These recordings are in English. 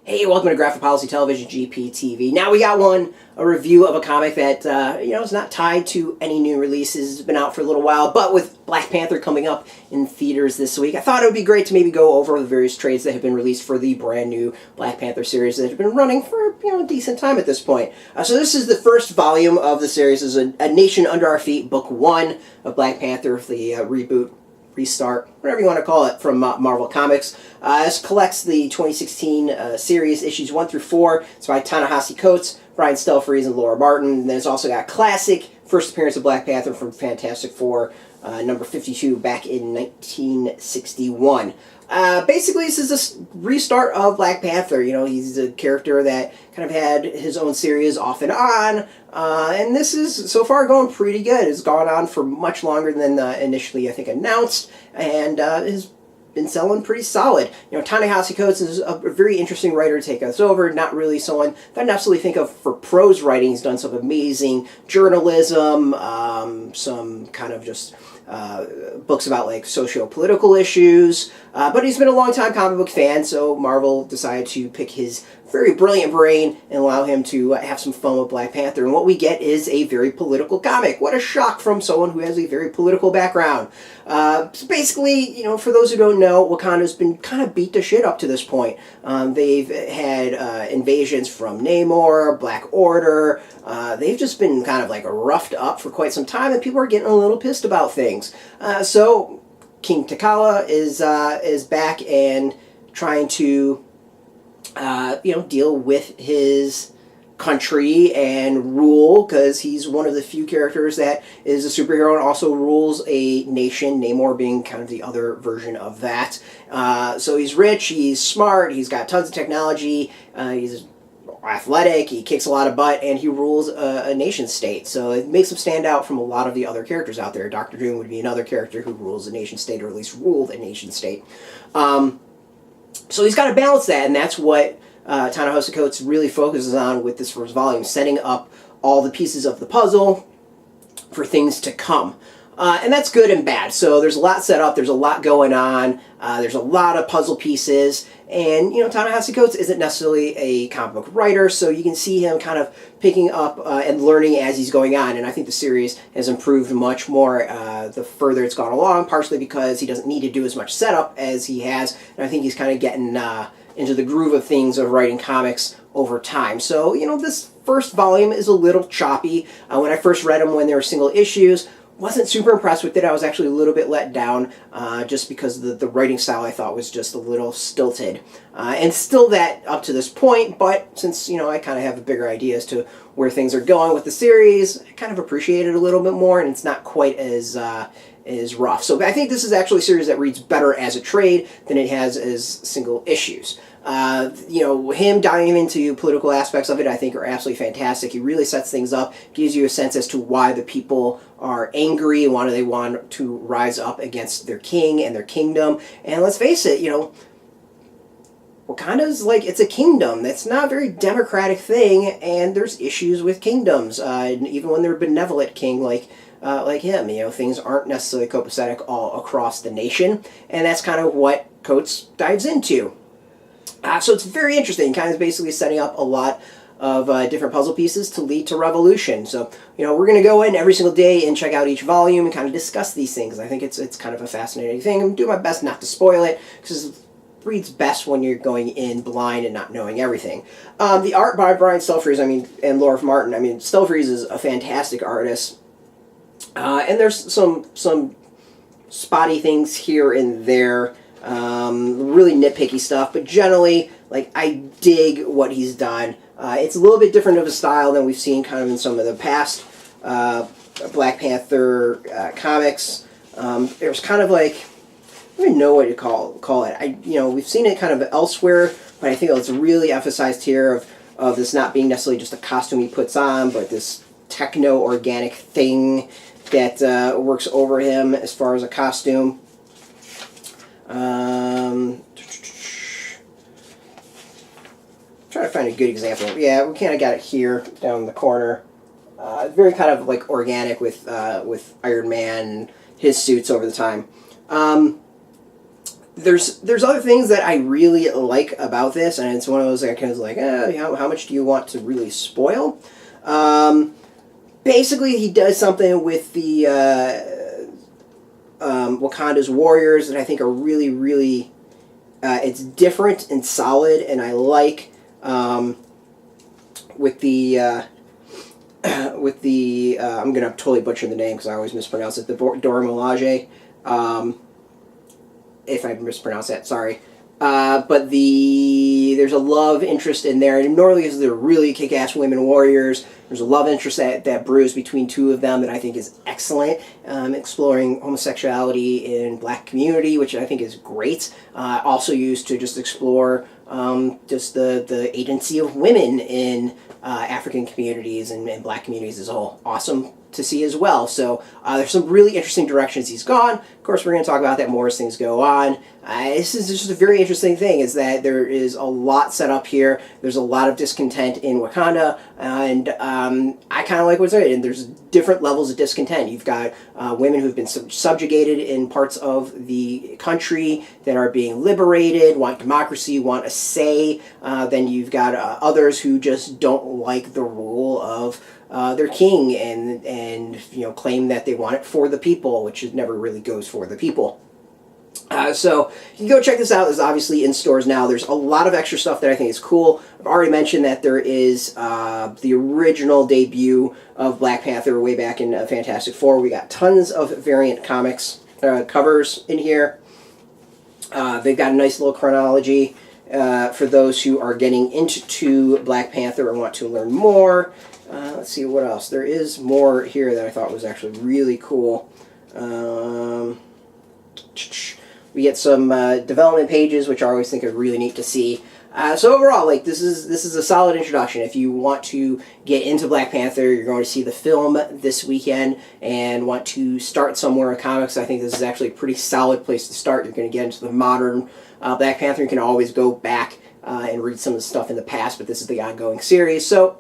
Hey, welcome to Graphic Policy Television, GPTV. Now we got a review of a comic that, is not tied to any new releases. It's been out for a little while, but with Black Panther coming up in theaters this week, I thought it would be great to maybe go over the various trades that have been released for the brand new Black Panther series that have been running for, a decent time at this point. So this is the first volume of the series. This is A Nation Under Our Feet, Book 1 of Black Panther, the reboot, restart, whatever you want to call it, from Marvel Comics. This collects the 2016 series, issues 1 through 4. It's by Ta-Nehisi Coates, Brian Stelfreeze, and Laura Martin. And then it's also got classic first appearance of Black Panther from Fantastic Four, number 52, back in 1961. Basically, this is a restart of Black Panther. He's a character that kind of had his own series off and on, and this is, so far, going pretty good. It's gone on for much longer than initially, I think, announced, and has been selling pretty solid. Ta-Nehisi Coates is a very interesting writer to take us over, not really someone that I necessarily think of for prose writing. He's done some amazing journalism, some kind of just books about like socio-political issues, but he's been a long-time comic book fan, so Marvel decided to pick his very brilliant brain and allow him to have some fun with Black Panther, and what we get is a very political comic. What a shock from someone who has a very political background. So basically, for those who don't know, Wakanda's been kind of beat to shit up to this point. They've had invasions from Namor, Black Order. They've just been kind of like roughed up for quite some time, and people are getting a little pissed about things. So King T'Challa is back and trying to deal with his country and rule, because he's one of the few characters that is a superhero and also rules a nation, Namor being kind of the other version of that. So he's rich, he's smart, he's got tons of technology, he's athletic, he kicks a lot of butt, and he rules a nation state. So it makes him stand out from a lot of the other characters out there. Dr. Doom would be another character who rules a nation state, or at least ruled a nation state. So he's got to balance that, and that's what Ta-Nehisi Coates really focuses on with this first volume, setting up all the pieces of the puzzle for things to come. And that's good and bad. So there's a lot set up, there's a lot going on, there's a lot of puzzle pieces, and Ta-Nehisi Coates isn't necessarily a comic book writer, so you can see him kind of picking up and learning as he's going on, and I think the series has improved much more the further it's gone along, partially because he doesn't need to do as much setup as he has, and I think he's kind of getting into the groove of things of writing comics over time. So, this first volume is a little choppy. When I first read them when they were single issues, wasn't super impressed with it. I was actually a little bit let down just because the writing style I thought was just a little stilted. And still that up to this point, but since, I kind of have a bigger idea as to where things are going with the series, I kind of appreciate it a little bit more, and it's not quite as rough. So I think this is actually a series that reads better as a trade than it has as single issues. Him diving into political aspects of it, I think, are absolutely fantastic. He really sets things up, gives you a sense as to why the people are angry and why they want to rise up against their king and their kingdom. And let's face it, Wakanda's it's a kingdom. That's not a very democratic thing, and there's issues with kingdoms. Even when they're a benevolent king like him, things aren't necessarily copacetic all across the nation, and that's kind of what Coates dives into. So it's very interesting, kind of basically setting up a lot of different puzzle pieces to lead to revolution. So, we're going to go in every single day and check out each volume and kind of discuss these things. I think it's kind of a fascinating thing. I'm doing my best not to spoil it, because it reads best when you're going in blind and not knowing everything. The art by Brian Stelfreeze, and Laura Martin. Stelfreeze is a fantastic artist. And there's some spotty things here and there, really nitpicky stuff, but generally, I dig what he's done. It's a little bit different of a style than we've seen kind of in some of the past Black Panther comics. There's kind of I don't even know what to call it. We've seen it kind of elsewhere, but I think it's really emphasized here of this not being necessarily just a costume he puts on, but this techno-organic thing that works over him as far as a costume. Trying to find a good example. Yeah, we kind of got it here down in the corner. Very kind of organic with Iron Man and his suits over the time. there's other things that I really like about this, and it's one of those that kind of like, how much do you want to really spoil? Basically, he does something with the Wakanda's warriors that I think are really, really, it's different and solid, and I like with the I'm gonna totally butcher the name because I always mispronounce it. The Dora Milaje. If I mispronounce that, sorry. But there's a love interest in there, and normally they're really kick-ass women warriors. There's a love interest that brews between two of them that I think is excellent. Exploring homosexuality in black community, which I think is great. Also used to just explore just the agency of women in African communities and black communities as a whole. Awesome to see as well. So there's some really interesting directions he's gone. Of course, we're going to talk about that more as things go on. This is just a very interesting thing, is that there is a lot set up here. There's a lot of discontent in Wakanda, and I kind of like what's there. And there's different levels of discontent. You've got women who've been subjugated in parts of the country that are being liberated, want democracy, want a say. Then you've got others who just don't like the rule of their king and claim that they want it for the people, which never really goes for the people. So you can go check this out. It's obviously in stores now. There's a lot of extra stuff that I think is cool. I've already mentioned that there is the original debut of Black Panther way back in Fantastic Four. We got tons of variant comics covers in here. They've got a nice little chronology for those who are getting into Black Panther and want to learn more. Let's see what else. There is more here that I thought was actually really cool. We get some development pages, which I always think are really neat to see. So overall, like this is a solid introduction. If you want to get into Black Panther, you're going to see the film this weekend, and want to start somewhere in comics, I think this is actually a pretty solid place to start. You're going to get into the modern Black Panther. You can always go back and read some of the stuff in the past, but this is the ongoing series. So,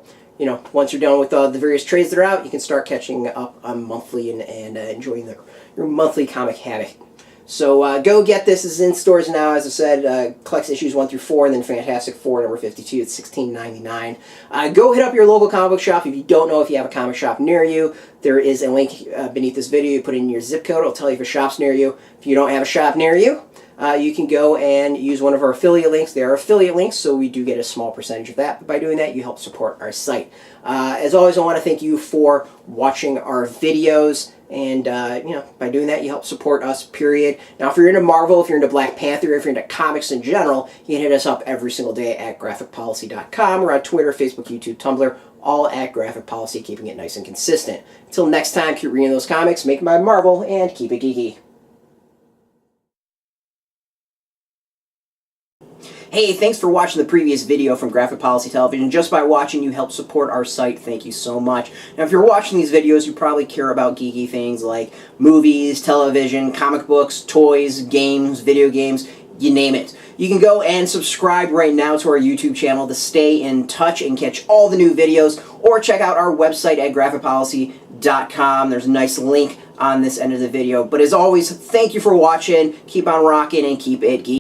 once you're done with the various trades that are out, you can start catching up on monthly and enjoying your monthly comic habit. So go get this. This is in stores now. As I said, collects issues 1 through 4, and then Fantastic Four number 52. It's $16.99. Go hit up your local comic book shop. If you don't know if you have a comic shop near you, there is a link beneath this video. You put in your zip code. It'll tell you if a shop's near you. If you don't have a shop near you, you can go and use one of our affiliate links. They are affiliate links, so we do get a small percentage of that. But by doing that, you help support our site. As always, I want to thank you for watching our videos. And, by doing that, you help support us, period. Now, if you're into Marvel, if you're into Black Panther, if you're into comics in general, you can hit us up every single day at graphicpolicy.com. We're on Twitter, Facebook, YouTube, Tumblr, all at Graphic Policy, keeping it nice and consistent. Until next time, keep reading those comics, make them by Marvel, and keep it geeky. Hey, thanks for watching the previous video from Graphic Policy Television. Just by watching, you help support our site. Thank you so much. Now, if you're watching these videos, you probably care about geeky things like movies, television, comic books, toys, games, video games, you name it. You can go and subscribe right now to our YouTube channel to stay in touch and catch all the new videos, or check out our website at graphicpolicy.com. There's a nice link on this end of the video. But as always, thank you for watching. Keep on rocking and keep it geeky.